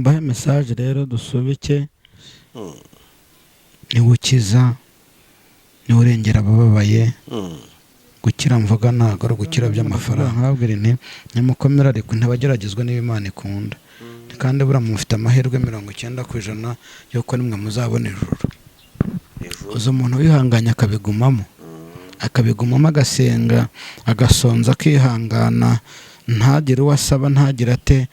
mbahe message rero dusubike. Ni ukiza, ni urengera abababaye. Gukira mvuga ntago ari gukira by'amafaranga. Nkabwira nti nyamukomera ariko ntabageragezwa n'Imana ikunda. Kandi bura mufite amahirwe 90% yuko nimwe muzabona ijuru. Uzo umuntu wihanganya akabigumamo agasenga agasonza akihangana ntagire uwasaba ntagire ate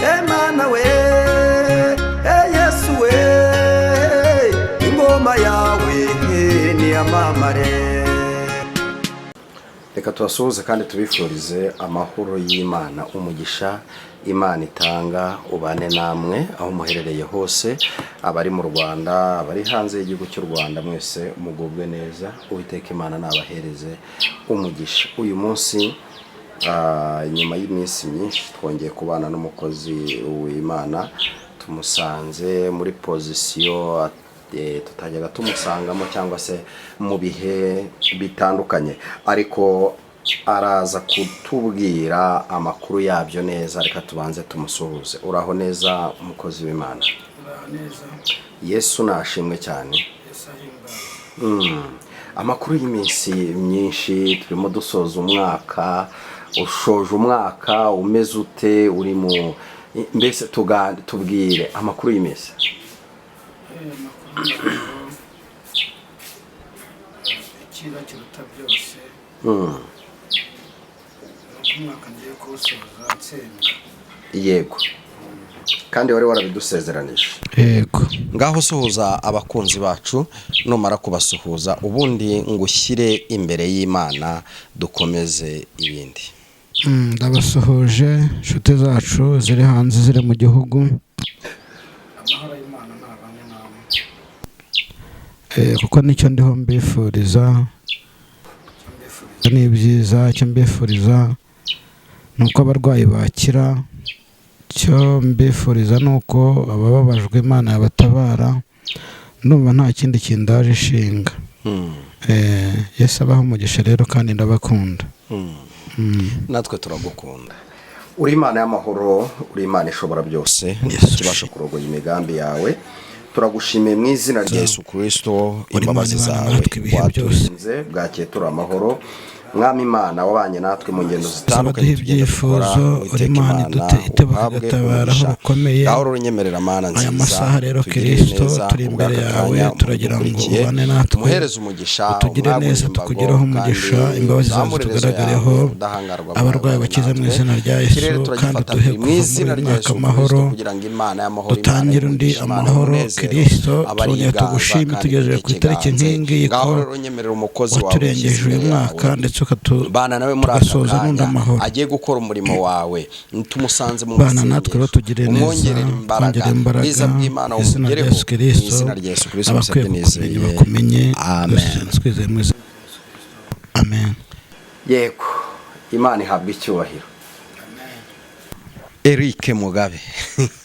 Emana we Yesu we ingoma yawe ni amamare. Reka tubasuhuze kandi tubifurize amahoro y'Imana, umugisha Imana itanga ubane namwe aho muherereye hose, abari mu Rwanda, abari hanze y'igihugu cy'u Rwanda, mwese mugubwe neza. Uwiteka Imana nabahereze umugisha. Uyu munsi nyuma y'iminsi myinshi twongeye kubana n'umukozi w'Imana, tumusanze muri pozisiyo tutajyaga tumusangamo cyangwa se mu bihe bitandukanye, ariko araza kutubwira amakuru yabyo neza. Reka tubanze tumusuhuze. Uraho neza umukozi w'Imana? Yesu nashimwe cyane. Amakuru y'iminsi myinshi, turimo dusoza umwaka. Ushoje umwaka umeze ute? uri mu mbese tubwire amakuru y'iminsi. Ikiba kiruta byose umwaka ngiye kuwusoza nsenga. Yego, kandi wari warabidusezeranije. Yego, ngaho suhuza abakunzi bacu, numara kubasuhuza ubundi ngushyire imbere y'Imana dukomeze ibindi. Ndabasuhuje inshuti zacu ziri hanze ziri mu gihugu. Amahoro y'Imana nabane namwe. Kuko nicyo ndiho mbifuriza. Ni byiza, icyo mbifuriza nuko abarwayi bakira. Cyo mbifuriza nuko abababajwe Imana yabatabara. Ndumva nta kindi kindaje ishinga. Yesu abaho umugisha rero kandi ndabakunda. Natwe turagukunda. Uri Imana y'amahoro, uri Imana ishobora byose, kibasha kurogoya imigambi yawe. Turagushimiye mu izina rya Yesu Kristo, imbabazi zawe waturinze, bwakeye turi amahoro. Mwami Imana wabanye natwe mu ngendo zitandukanye ibyifuzo, uri Imana itabatabara aho ukomeye. Aho runyemerera Mana nziza. Aya masaha rero Kristo turi imbere yawe, turagira ngo ubane natwe, muhereze umugisha, utugire neza, tukugireho umugisha, imbabazi zawe tugaragareho, abarwayi bakize mu izina rya Yesu, kandi duhe kuva mu mwaka amahoro, dutangire undi amahoro. Kristo tubonye tugushime tugejeje ku itariki nk'ingi ko waturengeje uyu mwaka, ndetse bana nawe muri akanya agiye gukora umurimo wawe. Tumusanze mu bana natwe batugire neza, umwongerera imbaraga, biza bw'Imana umugereho mu izina rya Yesu Kristo abakwiye bakumenye. Amen. Amen. Yego, Imana ihabwa icyubahiro. Eric Mugabe.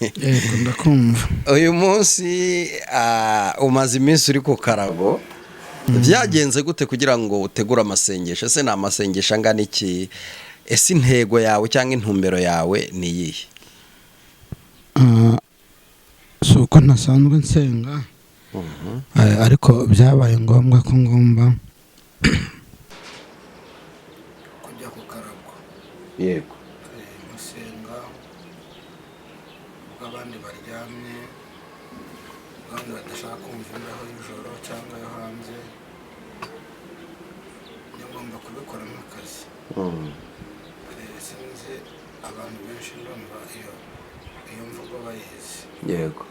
Yego, ndakumva. Uyu munsi umaze iminsi uri ku karago. Byagenze gute kugira ngo utegure amasengesho? Ese ni amasengesho angana iki? Ese intego yawe cyangwa intumbero yawe ni iyihe? Suko ntasanzwe nsenga, ariko byabaye ngombwa ko ngomba kujya ku karago. Yego, musenga abandi baryamye, abandi badashaka kumva imbeho y'ijoro cyangwa yo hanze. Ngomba kubikora nk'akazi. Sinzi abantu benshi ndumva iyo mvugo bayizi. Yego,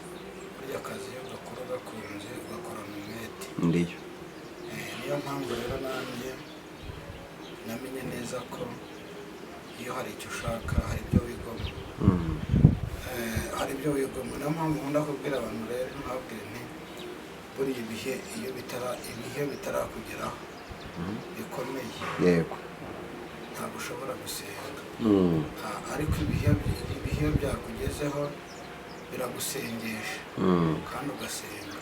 burya akazi iyo gakora gakunze ugakorana umwete. ndiyo. Niyo mpamvu rero nanjye namenye neza ko iyo hari icyo ushaka hari ibyo wigomwa. Hari ibyo wigomwa. Niyo mpamvu nkunda kubwira abantu rero, nkabwira nti buriya ibihe bitarakugeraho bikomeye, Yego, ntabwo ushobora gusenga. Ariko ibihe byakugezeho biragusengesha kandi ugasenga.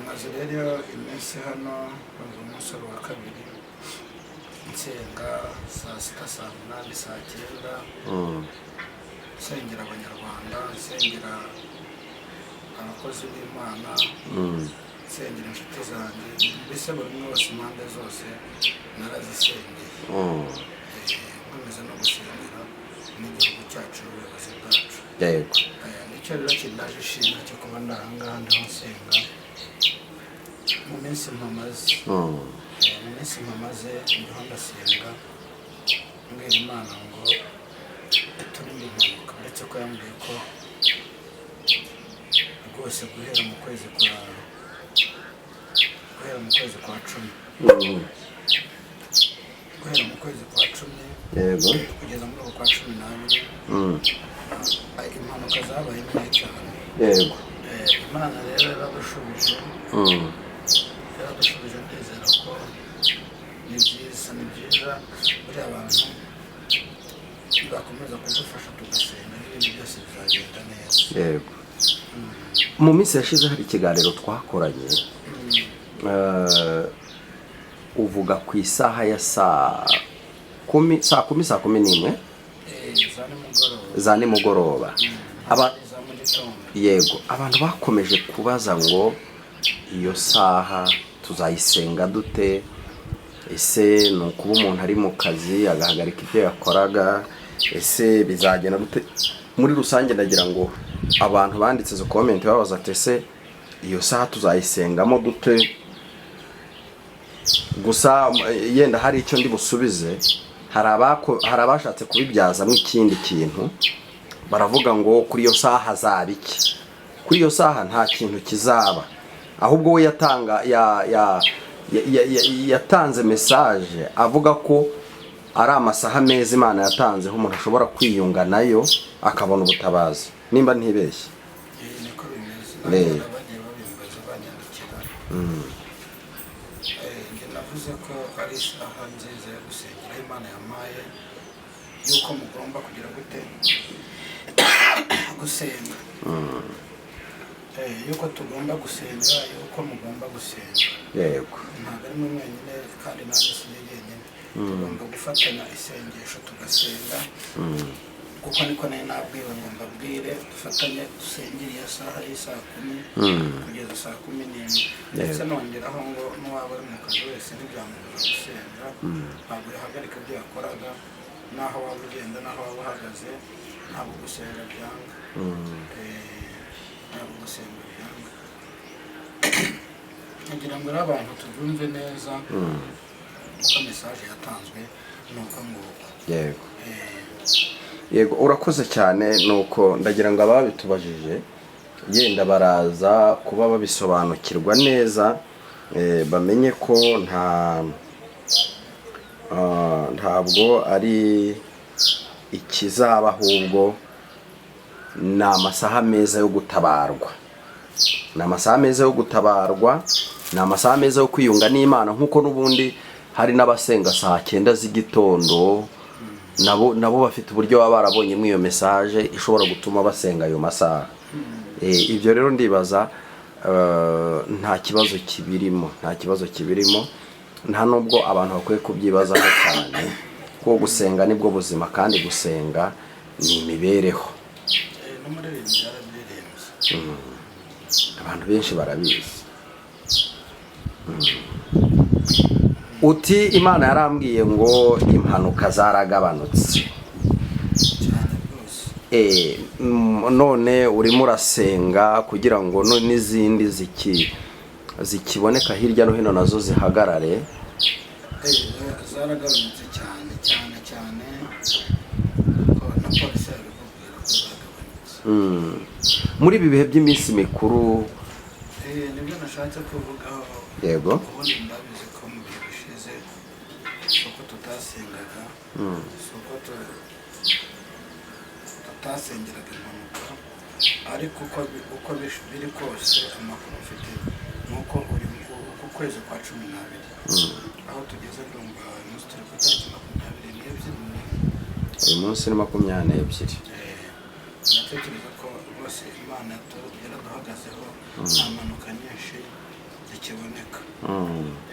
maze rero iminsi hano umunsi wa kabiri nsenga saa sita saa munani saa cyenda nsengera abanyarwanda nsengera abakozi b'Imana nsengera inshuti zanjye mbese buri umwe wese impande zose narazisengeye nkomeza no gusengera n'igihugu cyacu n'ubuyobozi bwacu. Yego. Nicyo rero kindaje ishimwe cyo kuba ndahangaha ndiho nsenga mu minsi mpamaze ndiho ndasenga mbwira Imana ngo iturinde impanuka, uretse ko yambwiye ko rwose guhera mu kwezi kwa 10 yego kugeza muri kwa 12 impanuka zabaye nyinshi cyane. Yego. Imana rero yaradushubije ndizera ko ni byiza buri abantu bakomeza kudufasha tugasenga n'ibindi byose bizagenda neza. Yego. Mu minsi yashize hari ikiganiro twakoranye uvuga ku isaha ya saa 10 za nimugoroba. Yego, abantu bakomeje kubaza ngo iyo saha tuzayisenga dute, ese ni ukuba umuntu ari mu kazi agahagarika ibyo yakoraga, ese bizagenda dute? Muri rusange ndagira ngo abantu banditse zo comment babaza ati ese iyo saha tuzayisengamo dute. Gusa yenda hari icyo ndi busubize, hari abashatse kubibyazamo ikindi kintu, baravuga ngo kuri iyo saha hazaba iki. Kuri iyo saha nta kintu kizaba, ahubwo we yatanze message avuga ko ari amasaha meza Imana yatanzeho umuntu ashobora kwiyunga nayo akabona ubutabazi, nimba ntibeshye. Niko bimeze. Navuze ko ari isaha nziza yo gusengera Imana yamaye yuko mugomba kugira gute gusenga. Yuko tugomba gusenga, yuko mugomba gusenga. Yego. Ntabwo ari mwe mwenyine kandi nanjye sinjyenyine. Tugomba gufatanya isengesho tugasenga. Kuko niko nayo nabwiwe ngo mbabwire dufatanye dusengera iyo saha y'isa 10 kugeza saa 11. Ndetse nongeraho ngo n'uwaba ari mu kazi wese ntibyamubuza gusenga, ntabwo yahagarika ibyo yakoraga, naho waba ugenda naho waba uhagaze, ntabwo gusenga byanga. Ntabwo gusenga byanga. Ngira ngo abantu tubyumve neza uko message yatanzwe nuko nguko. Yego. Yego, urakoze cyane. Nuko ndagira ngo ababitubajije yenda baraza kuba babisobanukirwa neza, bamenye ko ntabwo ari ikizaba, ahubwo ni amasaha meza yo gutabarwa. Ni amasaha meza yo gutabarwa, ni amasaha meza yo kwiyunga n'Imana, nkuko n'ubundi hari n'abasenga saa 9 z'igitondo. Nabo bafite uburyo baba barabonye mu iyo message ishobora gutuma basenga ayo masaha. Ibyo rero ndibaza nta kibazo kibirimo, nta nubwo abantu bakwiye kubyibazaho cyane, kuko gusenga nibwo buzima kandi gusenga ni imibereho. Abantu benshi barabizi. Uti Imana yarambwiye ngo impanuka zaragabanutse. None urimo urasenga kugira ngo n'izindi zikiboneka hirya no hino nazo zihagarare. Zaragabanutse cyane ko na polisi yabikubwira ko zaragabanutse. Muri ibi bihe by'iminsi mikuru nibyo nashatse kuvugaho. Yego. Ubundi ndabizi ko mu bihe bishize soko tutasengaga, soko tutasengeraga impanuka, ariko uko biri kose amakuru mfite nuko uri ku kwezi kwa 12 aho tugeze ndumva umunsi turi ku itariki 22. Uyu munsi ni 22. Natekereza ko rwose Imana yaraduhagazeho, nta mpanuka nyinshi zikiboneka.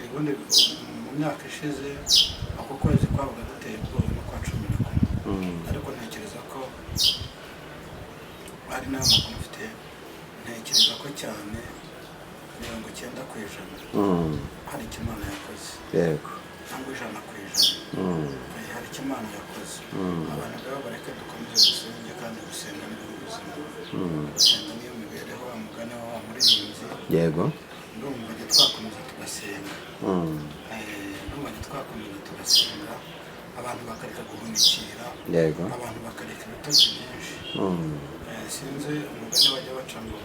Ubundi mu myaka ishize ako kwezi kwabaga guteye ubwoba no kwa 11, ariko ntekereza ko hari n'amakuru mfite, ntekereza ko cyane 90% hari icyo Imana yakoze. Yego. Cyangwa 100%. Hari icyo Imana yakoze. Abantu rero bareke dukomeze gusenga kandi gusenga ni ubuzima. Gusenga niyo mibereho, umugani wa muririmbyi. Yego. Ndumva njye twakomeza tugasenga. Ndumva njye twakomeza tugasenga, abantu bakareka guhunikira. Yego. Abantu bakareka ibitotsi byinshi. Sinzi umugani bajya baca ngo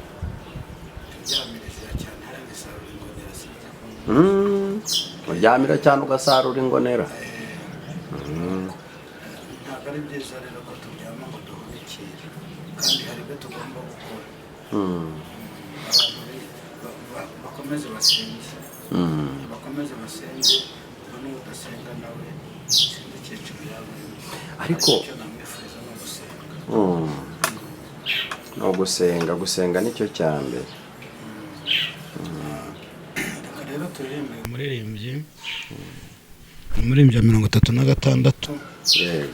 uryamiriza cyane hari n'isarura ingonera. Uryamira cyane ugasarura ingonera. Ntabwo ari byiza rero ko turyama ngo duhunikire, kandi hari ibyo tugomba gukora. Abantu bakomeze basenge, bakomeze basenge, ubwo udasenga nawe sinzi icyiciro yaba ariko icyo namwifuriza ni ugusenga. Gusenga nicyo cya mbere. Rero turirimbe umuririmbyi wa 36. Yego.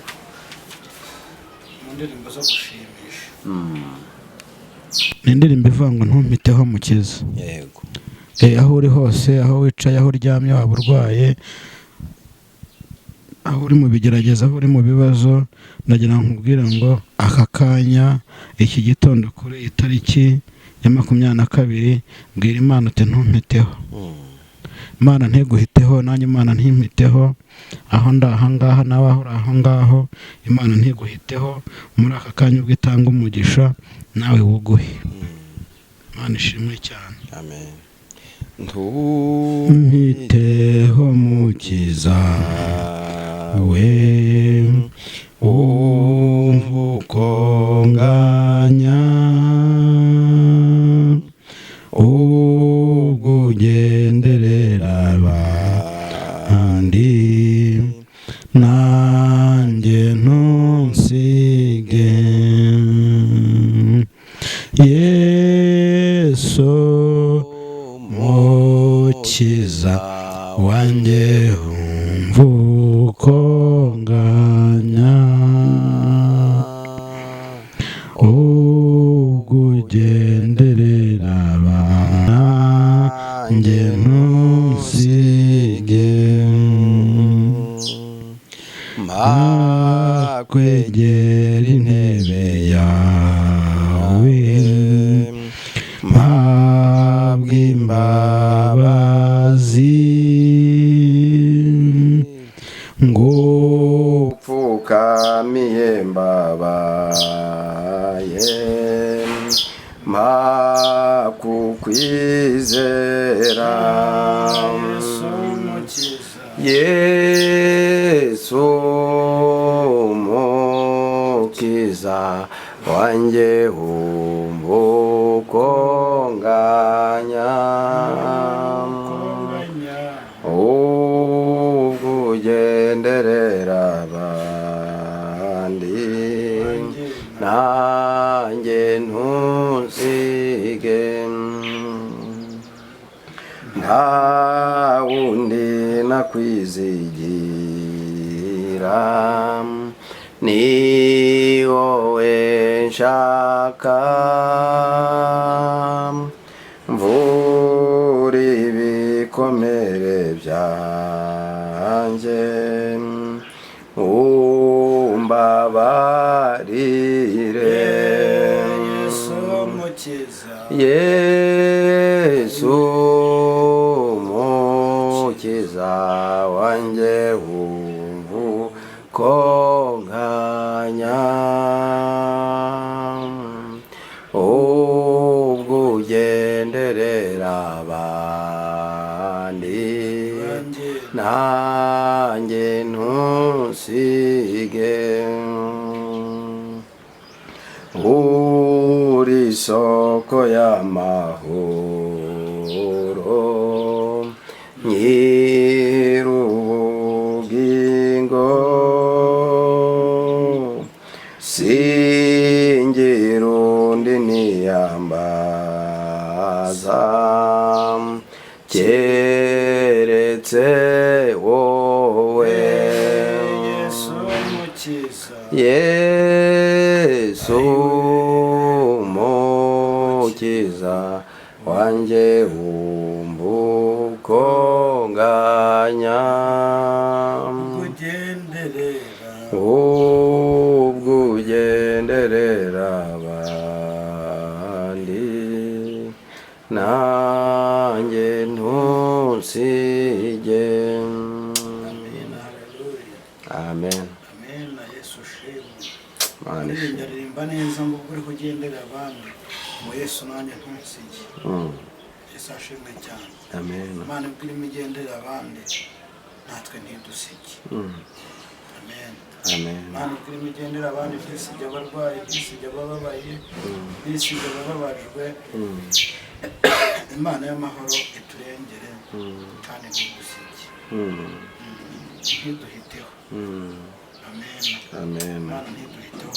Mu ndirimbo zo gushimisha. Ni indirimbo ivuga ngo ntumpiteho mukiza. Yego. Aho uri hose, aho wicaye, aho uryamye, waba urwaye, aho uri mu bigerageza, aho uri mu bibazo, ndagira nkubwira ngo aka kanya, iki gitondo kuri iyi tariki ya 22, bwira Imana uti ntumpiteho. Imana ntiguhiteho, nanjye Imana ntimpiteho. Aho ndahangaha nawe aho ahangaho, Imana ntiguhiteho. Muri aka kanya ubwo itanga umugisha nawe wuguhe. Imana ishimwe cyane. Amen. Ntumpiteho mukiza we, umvukonganya ugenderera abandi, nanjye ntusige. Yesu mukiza wanjye umvukonganya ugenderera abandi, ntusige. Makwegera intebe yawe, mpabwa imbabazi, ngupfukamiye mbabaye, makukwizera. Yesu mukiza wanjye umvukonganya ugenderera abandi, nanjye ntusige. Nta wundi nakwizigira, ni wowe nshaka. Mvura ibikomere byanjye, umbabarire. Yesu mukiza wanjye umvukonganya ugenderera abandi, nanjye ntusige. Uri isoko y'amahoro, nyir'ubugingo, singira undi niyambaza, keretse wowe Yesu mukiza wanjye umbukonganya ubwo ugenderera abandi nanjye ntusige. Amen. Ndaririmba neza ngo uri kugendera abandi mu Yesu nanjye ntusige. Yesu ashimwe cyane. Amen. Imana ibwira imigendera abandi natwe ntidusige. Amen. Amen. Imana ibwira imigendera abandi ntisige abarwayi, ntisige abababaye, ntisige abababajwe. Imana y'amahoro iturengere kandi ntidusige. Ntiduhiteho. Amen. Amen. Imana ntiduhiteho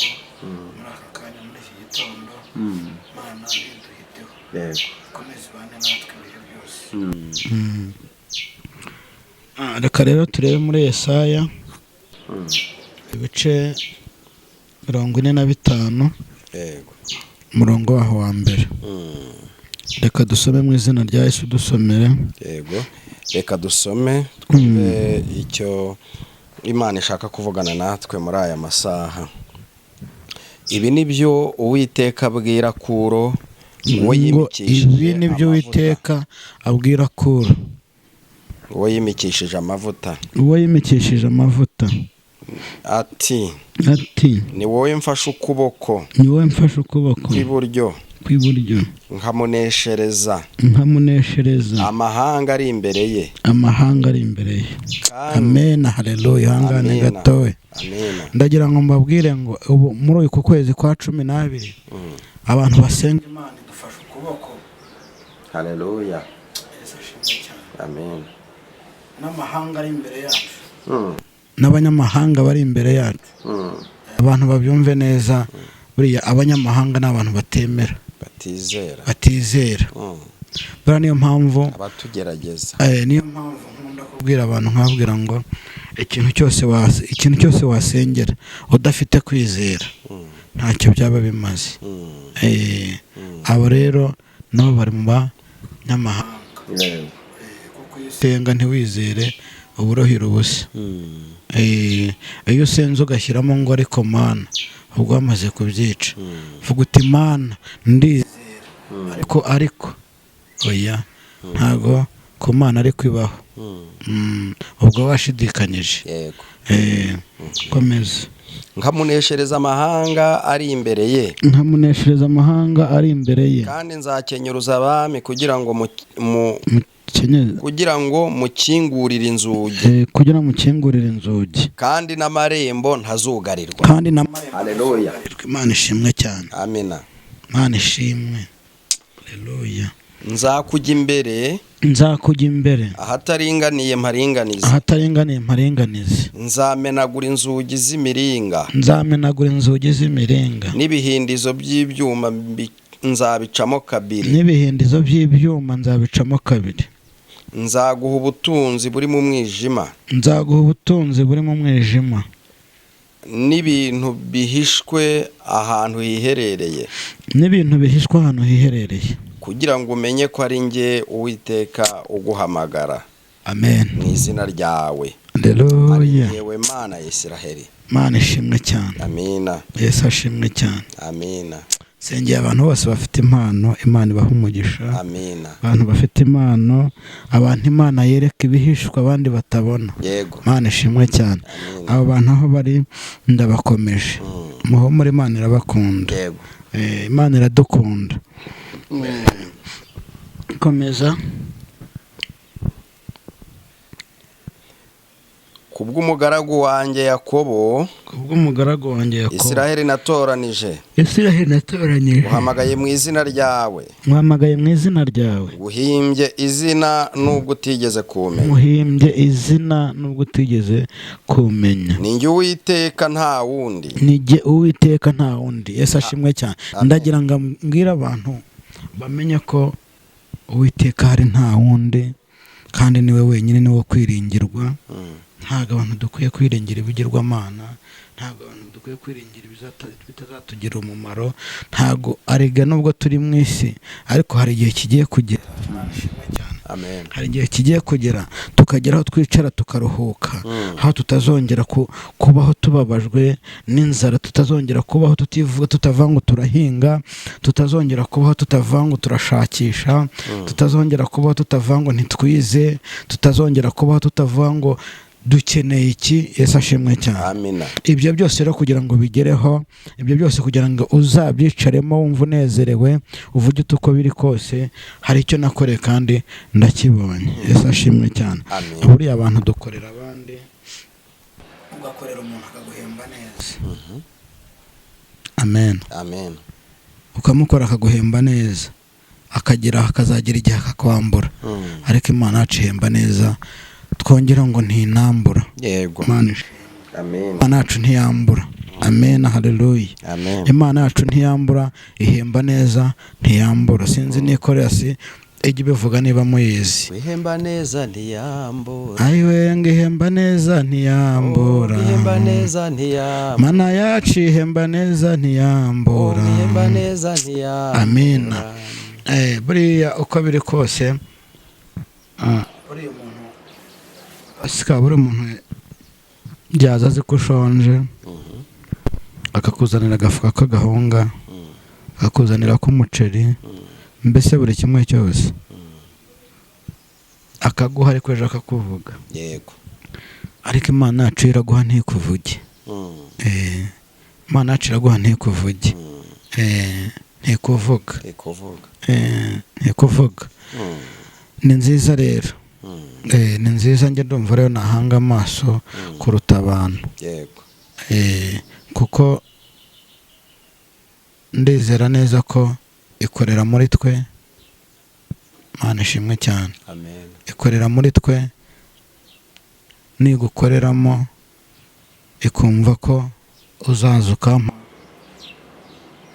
muri aka kanya muri iki gitondo. Imana ntiduhiteho. Yego. Ikomeze ibane natwe ibihe byose. Reka rero turebe muri Yesaya ibice 45. Yego. Umurongo waho wa mbere. Reka dusome mu izina rya Yesu dusomere. Yego. Reka dusome twumve icyo Imana ishaka kuvugana natwe muri aya masaha. Ibi nibyo Uwiteka abwira Kuro, uwo yimikishije ibi nibyo Uwiteka abwira Kuro, uwo yimikishije amavuta. Uwo yimikishije amavuta. Ati ni wowe mfashe ukuboko, ni wowe mfashe ukuboko kw'iburyo, nkamuneshereza amahanga ari imbere ye. Amen. Haleluya. Hangane gatowe. Ndagira ngo mbabwire ngo ubu muri uyu kwezi kwa 12 abantu basenga Imana idufashe ukuboko. Haleluya. Amen. N'amahanga ari imbere yacu. N'abanyamahanga bari imbere yacu. Abantu babyumve neza, buriya abanyamahanga n'abantu batemera, batizera. Buriya niyo mpamvu abatugerageza. Niyo mpamvu nkunda kubwira abantu nkabwira ngo ikintu cyose wasengera udafite kwizera ntacyo byaba bimaze. Abo rero nabo bari mu banyamahanga. Kuko usenga ntiwizere uburohira ubusa. Iyo usenze ugashyiramo ngo ariko Mana, ubwo wamaze kubyica. Vuga uti Mana ndizera ariko oya, ntago ku Mana ari kwibaho. Ubwo washidikanyije. Yego. Komeza. Nkamuneshereza amahanga ari imbere ye. Kandi nzakenyuruza abami kugira ngo mukingurire inzugi. Kandi n'amarembo ntazugarirwa. Haleluya. Imana ishimwe cyane. Amina. Imana ishimwe. Haleluya. Nzakujya imbere ahataringaniye mparinganize. Nzamenagura inzugi z'imiringa. N'ibihindizo by'ibyuma nzabicamo kabiri. Nzaguha ubutunzi buri mu mwijima. N'ibintu bihishwe ahantu hiherereye. Kugira ngo umenye ko ari njye Uwiteka uguhamagara. Amen. Mu izina ryawe. Haleluya. Yewe Mana ya Isiraheli. Mana ishimwe cyane. Amina. Yesu ashimwe cyane. Amina. Sengera abantu bose bafite impano, Imana ibaha umugisha. Amina. Abantu bafite impano, abantu Imana yereka ibihishwa abandi batabona. Yego. Mana ishimwe cyane. Abo bantu aho bari ndabakomeje. Muhumure, Imana irabakunda. Yego. Imana iradukunda. Komeza. Kubw'umugaragu wanjye Yakobo, Isiraheli natoranije. Uhamagaye mu izina ryawe. Uhimbye izina nubwo utigeze kumenya. Ni njye Uwiteka nta wundi. Yesu ashimwe cyane. Ndagira ngo mbwire abantu bamenye ko Uwiteka hari nta wundi, kandi niwe wenyine niwo kwiringirwa. Ntabwo abantu dukwiye kwiringira ibigirwamana, ntabwo abantu dukwiye kwiringira bitazatugira umumaro. Ntabwo arega nubwo turi mu isi, ariko hari igihe kigiye kugera, hari igihe kigiye kugera tukagera aho twicara tukaruhuka, aho tutazongera kubaho tubabajwe n'inzara, tutazongera kubaho tutivuga, tutava ngo turahinga, tutazongera kubaho tutava ngo turashakisha, tutazongera kubaho tutava ngo ntitwize, tutazongera kubaho tutavuga ngo dukeneye iki. Yesu ashimwe cyane. Amina. Ibyo byose rero kugira ngo bigereho, ibyo byose kugira ngo uzabyicaremo wumva unezerewe, uvuge uko biri kose, hari icyo nakoreye kandi ndakibonye. Yesu ashimwe cyane. Buriya abantu dukorera abandi, ugakorera umuntu akaguhemba neza. Amen. Amen. Ukamukora akaguhemba neza, akazagira igihe akakwambura, ariko Imana yacu ihemba neza, twongera ngo ntinambura. Yego. Amen. Imana yacu ntiyambura. Amen. Haleluya. Amen. Imana yacu ntiyambura, ihemba neza, ntiyambura. Sinzi Nikolasi ijya bivuga niba muyizi. Ihemba neza ntiyambura. Ayiwe ngo ihemba neza ntiyambura. Ihemba neza ntiyambura. Mana yacu ihemba neza ntiyambura. Ihemba neza ntiyambura. Amen. Buriya uko biri kose, buriya umuntu asika, buri muntu byaza azi ko ushonje, akakuzanira agafuka k'agahunga, akakuzanira k'umuceri, mbese buri kimwe cyose akaguha, ariko ejo akakuvuga. Yego. Ariko Imana yacu iraguha ntikuvuge. Imana yacu iraguha ntikuvuge. Ntikuvuga. Ntikuvuga. Ni nziza rero. Ni nziza, njye ndumva rero nahanga amaso kuruta abantu. Yego. Kuko ndizera neza ko ikorera muri twe. Imana ishimwe cyane. Amen. Ikorera muri twe, nigukoreramo ikumva ko uzaza ukampa,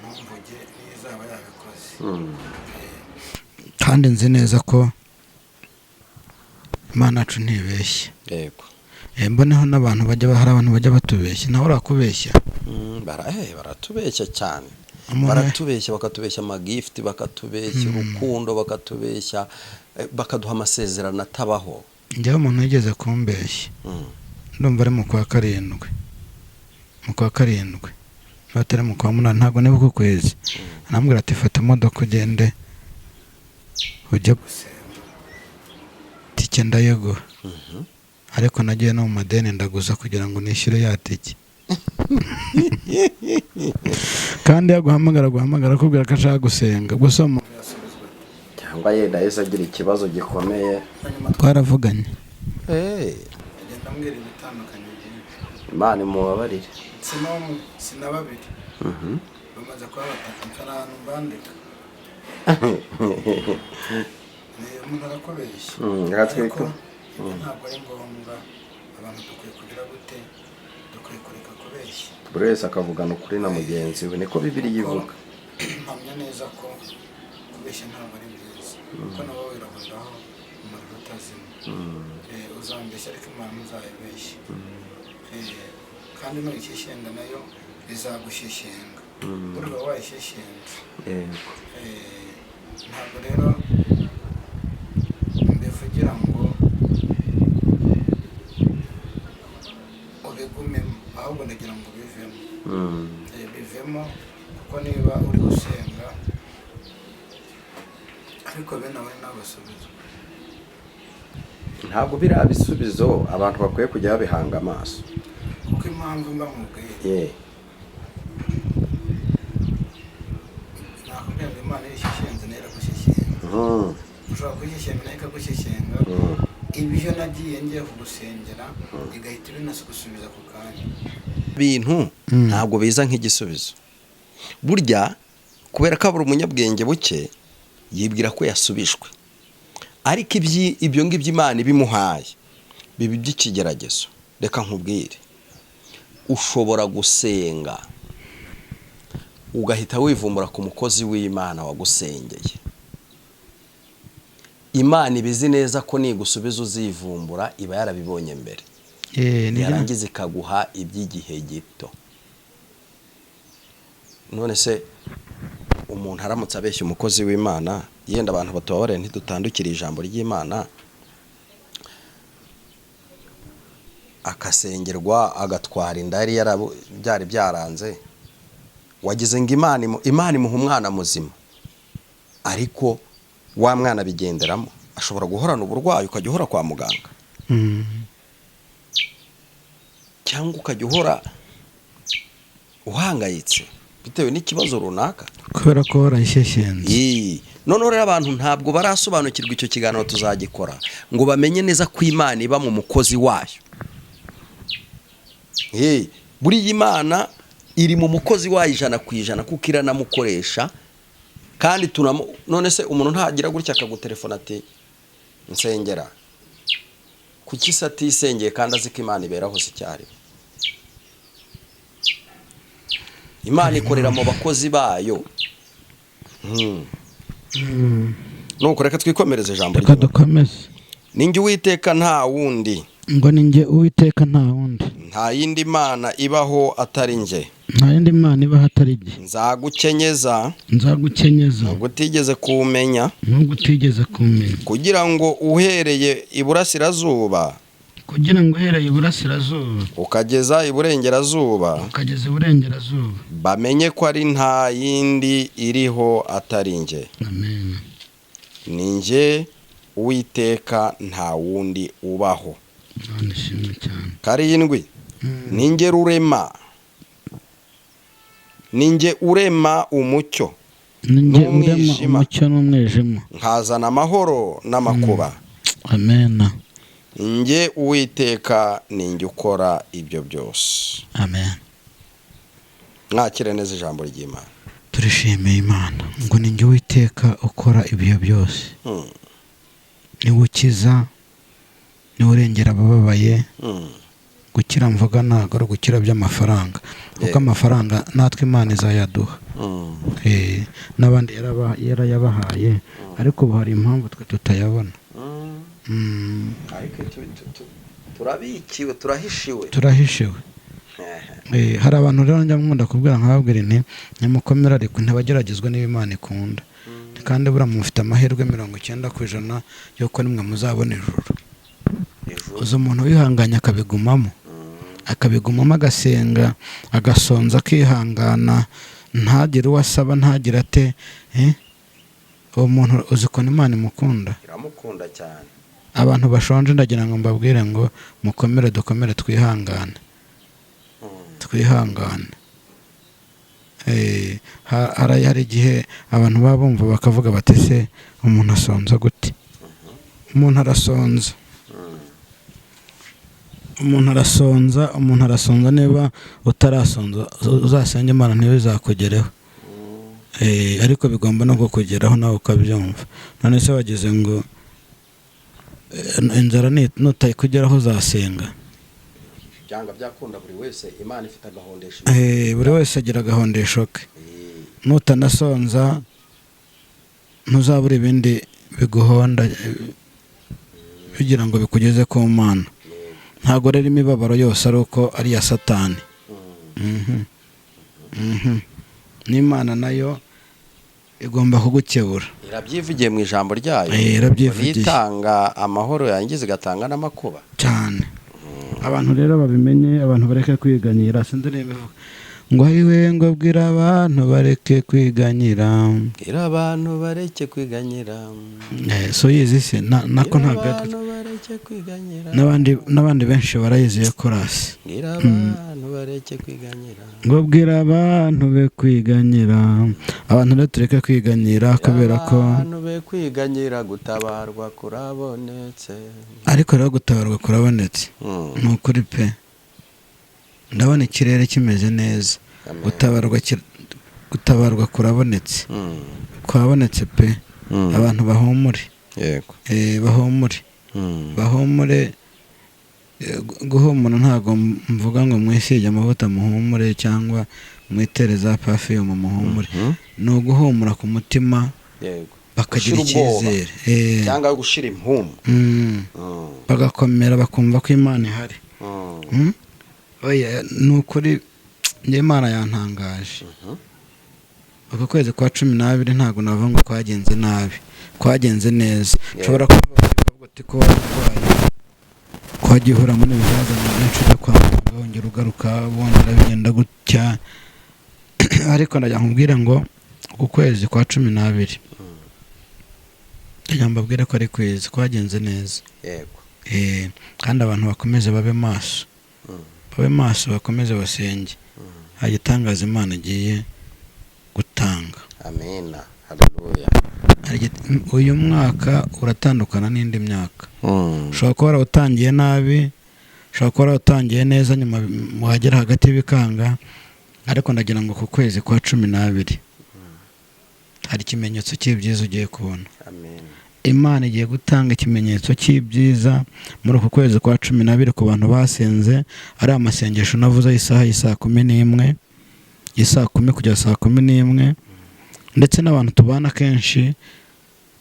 ntumvuge n'izaba yabikoze. Kandi nzi neza ko Imana yacu ntibeshya. Yego. Mboneho n'abantu hari abantu bajya batubeshya. Nawe urakubeshya? Baratubeshya cyane. Baratubeshya, bakatubeshya amagifti, bakatubeshya urukundo, bakatubeshya, bakaduha amasezerano atabaho. Njyewe umuntu yigeze kumbeshya, ndumva ari mu kwa karindwi, batari mu kwa munani, ntabwo nibuka ukwezi. Arambwira ati fata imodoka ugende ujye gusenga. Tike ndayeguha. Ariko nagiye no mu madeni ndaguza kugira ngo nishyure ya tike. Kandi yaguhamagara kubwira ko ashaka gusenga, gusoma cyangwa yenda yese agira ikibazo gikomeye. Twaravuganye. Agenda ambwira ibitandukanye byinshi. Imana imubabarire. Sinababiri. Bamaze kuba batatu, nkaranu mbandika. Umuntu arakubeshya. Ngatwiko. Ntabwo ari ngombwa, abantu dukwiye kugira gute, dukwiye kureka kubeshya. Buri wese akavugana ukuri na mugenzi we, niko Bibiliya ivuga. Mpamya neza ko kubeshya ntabwo ari byiza, kuko nabo wiraburaho umuriro utazima. Uzambeshya ariko Imana uzayibeshya. Kandi nuyishyeshyenga nayo izagushyeshyenga. Buriya wayishyeshyenga. Ntabwo rero mbivugira ngo ubigumemo, ahubwo ndagira ngo bivemo. Bivemo, kuko niba uri gusenga ariko bene nawe nabasubizo, ntabwo biriya bisubizo abantu bakwiye kujya babihanga amaso. kuko impamvu mba nkubwiye, nakubwira ngo Imana irishyeshyenze nayo iragushyeshyenga. Ushobora kuyishyeshyenga nayo ikagushyeshyenga. Ibyo nagiye ngiye kugusengera igahita ibinasubiza ku kanya. Bintu ntabwo biza nk'igisubizo. Burya kubera ko abura umunyabwenge buke yibwira ko yasubishwe, ariko ibyo ngibyo Imana ibimuhaye bibi by'ikigeragezo. Reka nkubwire, ushobora gusenga ugahita wivumbura ku mukozi w'Imana wagusengeye, Imana ibizi neza ko nigusubiza uzivumbura iba yarabibonye mbere, yarangiza ikaguha iby'igihe gito. None se umuntu aramutse abeshya umukozi w'Imana, yenda abantu batubabare ntidutandukire ijambo ry'Imana, akasengerwa agatwara inda byari byaranze, wagize ngo Imana imuha umwana muzima, ariko wa mwana bigenderamo ashobora guhorana uburwayi ukajya uhora kwa muganga, cyangwa ukajya uhora uhangayitse bitewe n'ikibazo runaka kubera ko warayishyeshyenze. None rero abantu ntabwo barasobanukirwa icyo kiganiro tuzagikora ngo bamenye neza ko Imana iba mu mukozi wayo. Buriya Imana iri mu mukozi wayo 100% kuko iranamukoresha. Kandi none se umuntu ntagira gutya akagutelefona ati nsengera, kuki se atisengeye kandi azi ko Imana ibera hose cyari? Imana ikorera mu bakozi bayo. Nuko reka twikomereze ijambo reka dukomeze. Ninjye Uwiteka nta wundi, ngo ninjye Uwiteka nta wundi, nta yindi Mana ibaho atari njye, nta yindi Mana ibaho atari njye. Nzagukenyeza nubwo utigeze kumenya, kugira ngo uhereye iburasirazuba ukageza iburengerazuba, bamenye ko ari nta yindi iriho atari njye. Amen. Ninjye Uwiteka nta wundi ubaho. Nishimye cyane. 7 ninjye rurema, ninjye urema umucyo n'umwijima, nkazana amahoro n'amakuba. Amen. Ninjye Uwiteka ninjye ukora ibyo byose. Amen. Mwakire neza ijambo ry'Imana. Turishimiye Imana ngo ninjye Uwiteka ukora ibyo byose. Niwe ukiza, niwe urengera abababaye. Gukira mvuga ntabwo ari gukira by'amafaranga, kuko amafaranga natwe Imana izayaduha. N'abandi yarayabahaye, ariko ubu hari impamvu twe tutayabona. Turabikiwe, turahishiwe. Hari abantu rero njya nkunda kubwira nkababwira nti nyamukomera ariko ntibageragezwa n'Imana ikunda, kandi bura mufite amahirwe 90% yuko nimwe muzabona ijuru. Uzo umuntu wihanganya akabigumamo agasenga, agasonza, akihangana, ntagire uwasaba, ntagire ate, uwo muntu uzikona Imana imukunda. Iramukunda cyane. Abantu bashonje ndagira ngo mbabwire ngo mukomere, dukomere, twihangane. Hari igihe abantu babumva bakavuga bati se umuntu asonza gute? Umuntu arasonza, niba utarasonza uzasenge Imana ntibizakugereho. Ariko bigomba no kukugeraho nawe ukabyumva. None se wagize ngo inzara nutayikugeraho uzasenga? Byanga byakunda buri wese Imana ifite agahondesho. Buri wese agira agahondesho ke. Nutanasonza ntuzabura ibindi biguhonda bigira ngo bikugeze ku Mana. Ntago rero imibabaro yose ari uko ari ya Satani. N'Imana nayo igomba kugukebura. Irabyivugiye mu ijambo ryayo. Itanga amahoro yangize igatanga n'amakuba cyane. Abantu rero babimenye, abantu bareke kwiganyira. Sindirebevuga ngo ayiwe ngo bwira abantu bareke kwiganyira. So yizi se nako ntabwo n'abandi benshi barayiziye korasi. Ngo bwira abantu be kwiganyira. Abantu rero tureke kwiganyira kubera ko abantu be kwiganyira gutabarwa kurabonetse. Ariko rero gutabarwa kurabonetse. Nukuri pe. Ndabona ikirere kimeze neza. Gutabarwa kurabonetse. Kwabonetse pe. Abantu bahumure. Yego. Bahumure. Guhumura ntago mvuga ngo mwisige amavuta muhumure cyangwa mwitere za perfume muhumure. No guhumura ku mutima. Yego. bakagira Gushira ubwoba. icyizere cyangwa gushira impumu. bagakomera bakumva ko Imana ihari. Oya ni ukuri njye Imana yantangaje. Uku kwezi kwa 12 ntabwo navuga ngo kwagenze nabi, kwagenze neza. Nshobora kuvuga ati ko warwaye, kwagihura muri bizazana byinshi byo kwa muganga, wongera ugaruka wongera bigenda gutya, ariko ndajya nkubwira ngo uku kwezi kwa 12 ndajya mbabwira ko ari kwezi kwagenze neza. Yego. Kandi abantu bakomeze babe maso, babe maso, bakomeze basenge. Hagitangaza Imana igiye gutanga. Amina. Haleluya. Uyu mwaka uratandukana n'indi myaka. Ushobora kuba warawutangiye nabi, ushobora kuba warawutangiye neza, nyuma wagera hagati y'ibikanga, ariko ndagira ngo ku kwezi kwa 12 hari ikimenyetso cy'ibyiza ugiye kubona. Amen. Imana igiye gutanga ikimenyetso cy'ibyiza muri uku kwezi kwa 12 ku bantu basenze. Ari amasengesho navuze isaha y'isa 11, isa 10 kugera saa 11, ndetse n'abantu tubana kenshi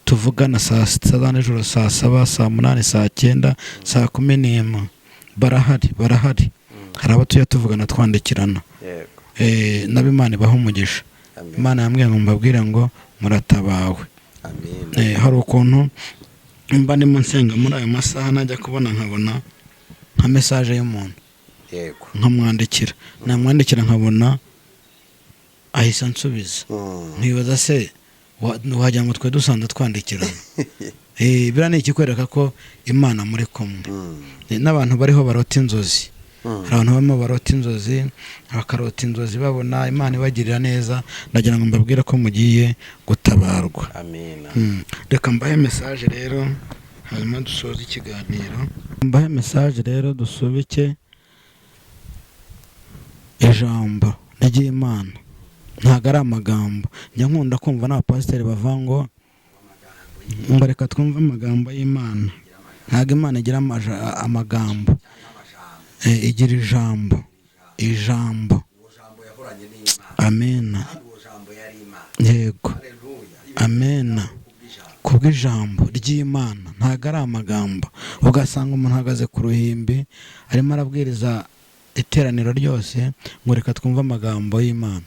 tuvugana saa 6 za nijoro, saa 7, saa 8, saa 9, saa 11. Barahari. Hari abo tuya tuvugana twandikirana. Yego. N'abimana ibaha umugisha. Imana yambwiye ngo mbabwire ngo muratabawe. Amen. Hari ukuntu mba ndimo nsenga muri ayo masaha najya kubona nkabona nka message y'umuntu. Yego. Nkamwandikira, namwandikira nkabona ahise ansubiza. Nkibaza se wajya ngo twe dusanzwe twandikirana. Bira ni ikikwereka ko Imana muri kumwe. N'abantu bariho barota inzozi. Hari abantu barimo barota inzozi, bakarota inzozi babona Imana ibagirira neza. Ndagira ngo mbabwire ko mugiye gutabarwa. Amina. Reka mbahe message rero, hanyuma dusoze ikiganiro. Mbahe message rero dusubike ijambo ry'Imana. Ntago ari amagambo. Njya nkunda kumva n'abapasiteri bavango ngo reka twumve amagambo y'Imana. Ntago Imana igira amagambo. Igira ijambo. Amena. Yego. Amena. Kubw'ijambo ry'Imana. Ntago ari amagambo. Ugasanga umuntu ahagaze ku ruhimbi arimo arabwiriza iteraniro ryose ngo reka twumve amagambo y'Imana.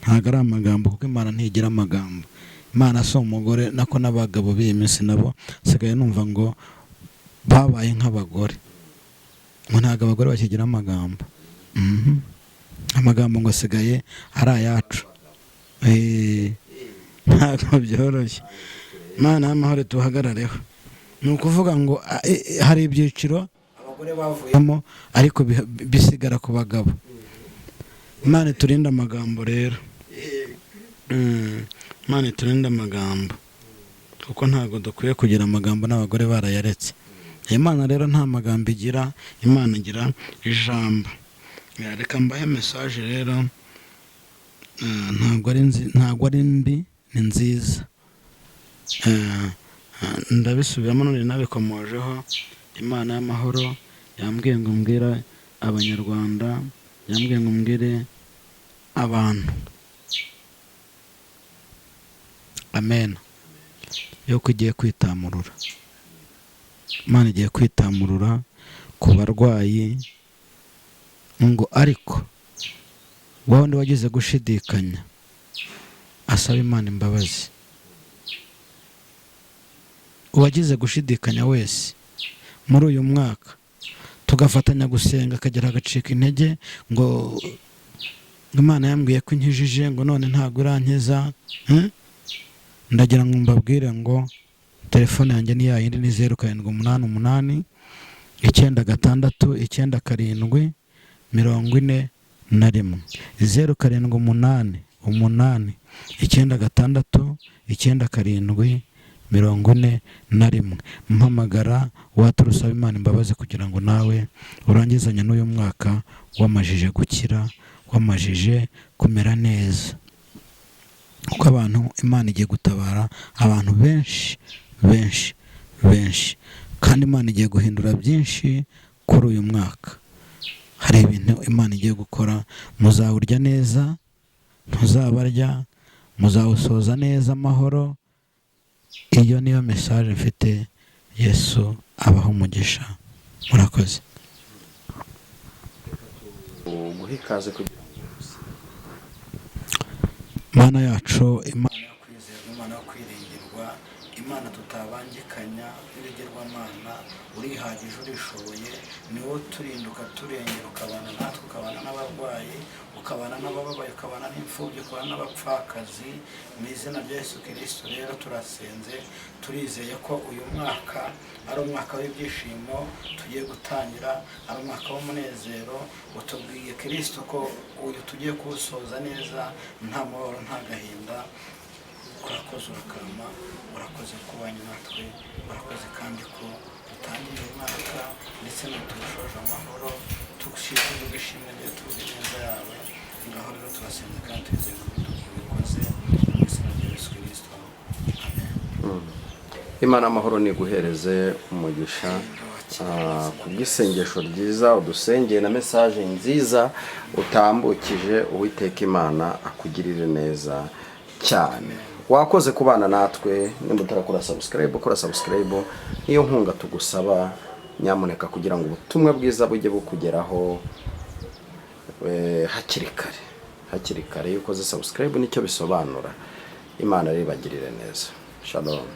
Ntago ari amagambo, kuko Imana ntigira amagambo. Imana si umugore, nako n'abagabo b'iyi minsi nabo sigaye numva ngo babaye nk'abagore. Ngo ntago abagore bakigira amagambo. Amagambo ngo sigaye ari ayacu. Ntago byoroshye. Imana y'amahoro tuhagarareho. Ni ukuvuga ngo hari ibyiciro abagore bavuyemo ariko bisigara ku bagabo. Imana iturinde amagambo rero. Imana iturinde amagambo, kuko ntago dukwiye kugira amagambo n'abagore barayaretse. Imana rero nta magambo igira, Imana igira ijambo. Reka mbahe message rero, ntago ari mbi, ni nziza. Ndabisubiramo none nabikomojeho. Imana y'amahoro yambwiye ngo mbwira abanyarwanda, yambwiye ngo mbwire abantu. Amen. Yuko igiye kwitamurura. Imana igiye kwitamurura ku barwayi, ngo ariko wowe wagize gushidikanya asaba Imana imbabazi. Uwagize gushidikanya wese muri uyu mwaka tugafatanya gusenga akagera agacika intege ngo Imana yambwiye ko inkijije, ngo none ntago irankiza. Ndagira ngo mbabwire ngo telefone yanjye ni yayindi, ni 0788 966 9karindwi 41 0788 966 9karindwi 41. Mpamagara waturusaba Imana imbabazi kugira ngo nawe urangizanye n'uyu mwaka wamajije gukira, wamajije kumera neza. Kuko abantu Imana igiye gutabara abantu benshi, kandi Imana igiye guhindura byinshi kuri uyu mwaka. Hari ibintu Imana igiye gukora, muzawurya neza, muzabarya, muzawusoza neza amahoro, iyo niyo message mfite. Yesu abaho umugisha, murakoze. guha ikaze kugira Mana yacu, Imana yo kwizerwa, Imana yo kwiringirwa, Imana tutabangikanya, ibigirwamana, urihagije, urishoboye, ni wowe turinduka turengera, ukabana natwe, ukabana n'abarwayi, ukabana n'abababaye, ukabana n'imfubyi, ukabana n'abapfakazi. Mu izina rya Yesu Kristo rero turasenze, turizeye ko uyu mwaka ari umwaka w'ibyishimo tugiye gutangira, ari umwaka w'umunezero. Utubwiye Kristo ko uyu tugiye kuwusoza neza, nta mubabaro, nta gahinda. Urakoze urakama, urakoze kubanye natwe, urakoze kandi ko dutangiye umwaka ndetse n'utushoje amahoro, tugushimire ugashimira igihe tuzi neza yawe. Ngaho rero turasenze kandi twizeye ko tubikoze mu izina rya Yesu Kristo, amen. Imana amahoro niguhereze umugisha ku bw'isengesho ryiza udusengeye na message nziza utambukije. Uwiteka Imana akugirire neza cyane. Wakoze kubana natwe. Nimba utarakora subscribe, ukora subscribe. Niyo nkunga tugusaba, nyamuneka, kugira ngo ubutumwa bwiza bujye bukugeraho hakiri kare. Iyo ukoze subscribe nicyo bisobanura. Imana ribagirire neza. Shalom.